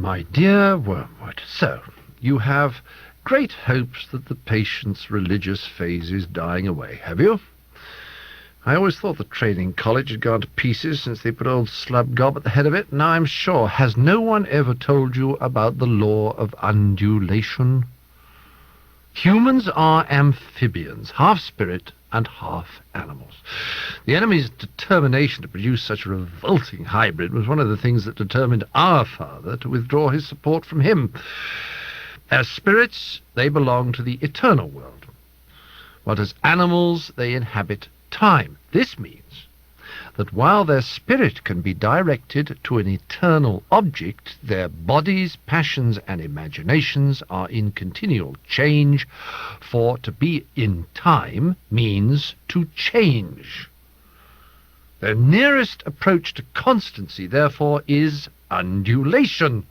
My dear Wormwood, so you have great hopes that the patient's religious phase is dying away, have you? I always thought the training college had gone to pieces since they put old Slubgob at the head of it. Now I'm sure. Has no one ever told you about the law of undulation? Humans are amphibians, half spirit and half animals. The enemy's determination to produce such a revolting hybrid was one of the things that determined our father to withdraw his support from him. As spirits, they belong to the eternal world, but as animals, they inhabit time. This means that while their spirit can be directed to an eternal object, their bodies, passions, and imaginations are in continual change, for to be in time means to change. Their nearest approach to constancy, therefore, is undulation,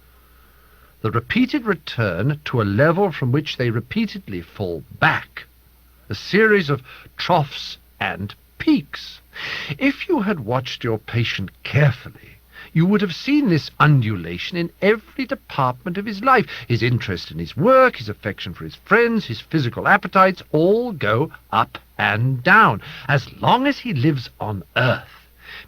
the repeated return to a level from which they repeatedly fall back, a series of troughs and peaks. If you had watched your patient carefully, you would have seen this undulation in every department of his life. His interest in his work, his affection for his friends, his physical appetites all go up and down. As long as he lives on earth,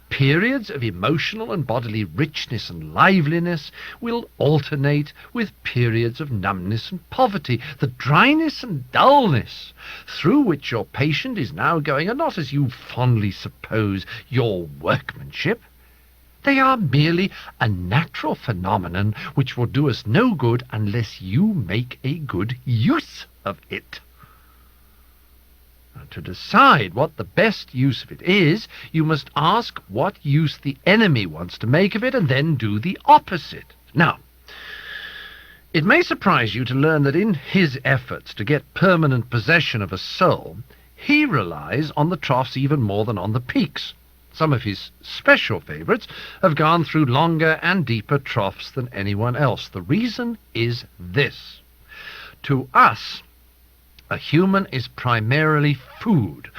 periods of emotional and bodily richness and liveliness will alternate with periods of numbness and poverty. The dryness and dullness through which your patient is now going are not, as you fondly suppose, your workmanship. They are merely a natural phenomenon which will do us no good unless you make a good use of it. To decide what the best use of it is, you must ask what use the enemy wants to make of it, and then do the opposite. Now, it may surprise you to learn that in his efforts to get permanent possession of a soul, he relies on the troughs even more than on the peaks. Some of his special favourites have gone through longer and deeper troughs than anyone else. The reason is this. To us, a human is primarily food.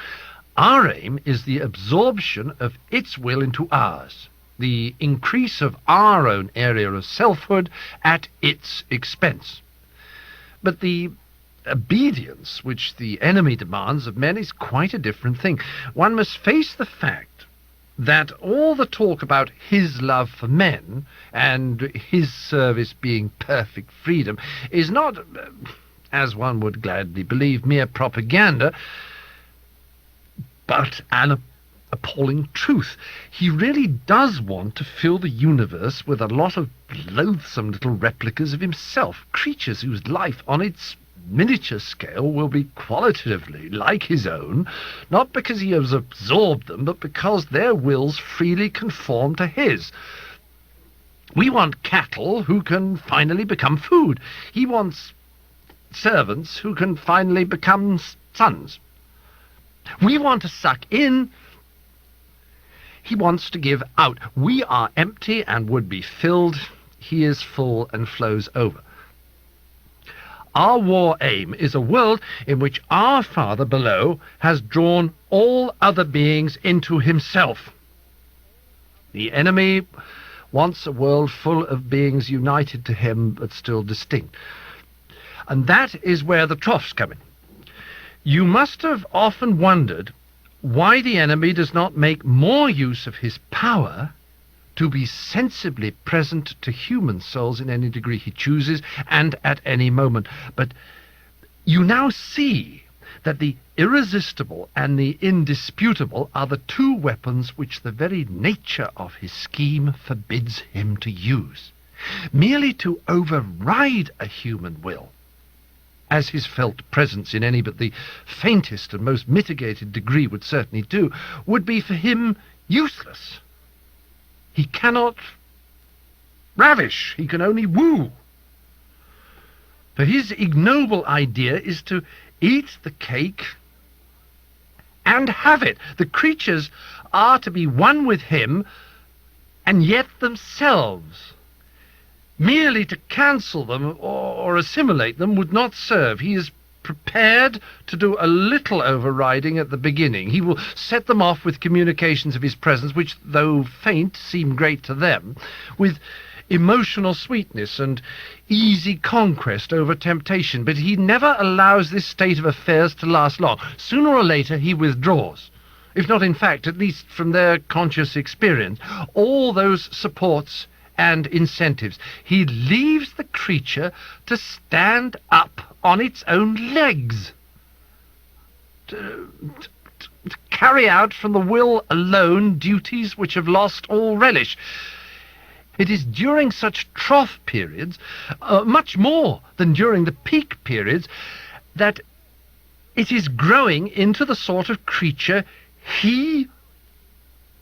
Our aim is the absorption of its will into ours, the increase of our own area of selfhood at its expense. But the obedience which the enemy demands of men is quite a different thing. One must face the fact that all the talk about his love for men and his service being perfect freedom is not, as one would gladly believe, mere propaganda, but an appalling truth. He really does want to fill the universe with a lot of loathsome little replicas of himself, creatures whose life on its miniature scale will be qualitatively like his own, not because he has absorbed them, but because their wills freely conform to his. We want cattle who can finally become food. He wants servants who can finally become sons. We want to suck in. He wants to give out. We are empty and would be filled. He is full and flows over. Our war aim is a world in which our Father below has drawn all other beings into himself. The enemy wants a world full of beings united to him but still distinct. And that is where the troughs come in. You must have often wondered why the enemy does not make more use of his power to be sensibly present to human souls in any degree he chooses and at any moment. But you now see that the irresistible and the indisputable are the two weapons which the very nature of his scheme forbids him to use. Merely to override a human will, as his felt presence in any but the faintest and most mitigated degree would certainly do, would be for him useless. He cannot ravish, he can only woo. For his ignoble idea is to eat the cake and have it. The creatures are to be one with him, and yet themselves. Merely to cancel them or assimilate them would not serve. He is prepared to do a little overriding at the beginning. He will set them off with communications of his presence, which, though faint, seem great to them, with emotional sweetness and easy conquest over temptation, but he never allows this state of affairs to last long. Sooner or later he withdraws, if not in fact, at least from their conscious experience, all those supports and incentives. He leaves the creature to stand up on its own legs, to carry out from the will alone duties which have lost all relish. It is during such trough periods, much more than during the peak periods, that it is growing into the sort of creature he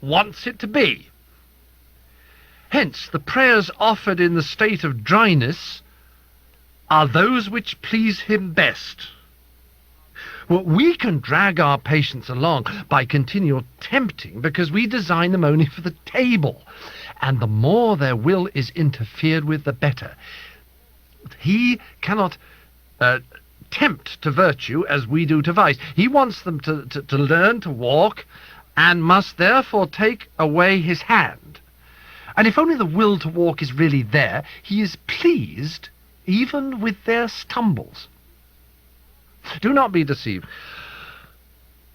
wants it to be. Hence, the prayers offered in the state of dryness are those which please him best. Well, we can drag our patients along by continual tempting because we design them only for the table, and the more their will is interfered with, the better. He cannot tempt to virtue as we do to vice. He wants them to learn to walk, and must therefore take away his hand. And if only the will to walk is really there, he is pleased even with their stumbles. Do not be deceived.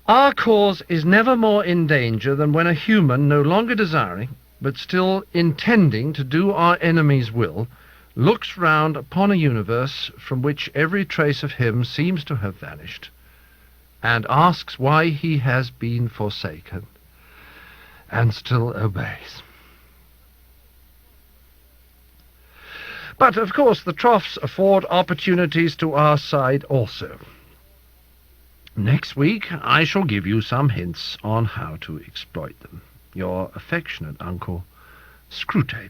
Our cause is never more in danger than when a human, no longer desiring, but still intending to do our enemy's will, looks round upon a universe from which every trace of him seems to have vanished, and asks why he has been forsaken, and still obeys. But, of course, the troughs afford opportunities to our side also. Next week I shall give you some hints on how to exploit them. Your affectionate uncle, Screwtape.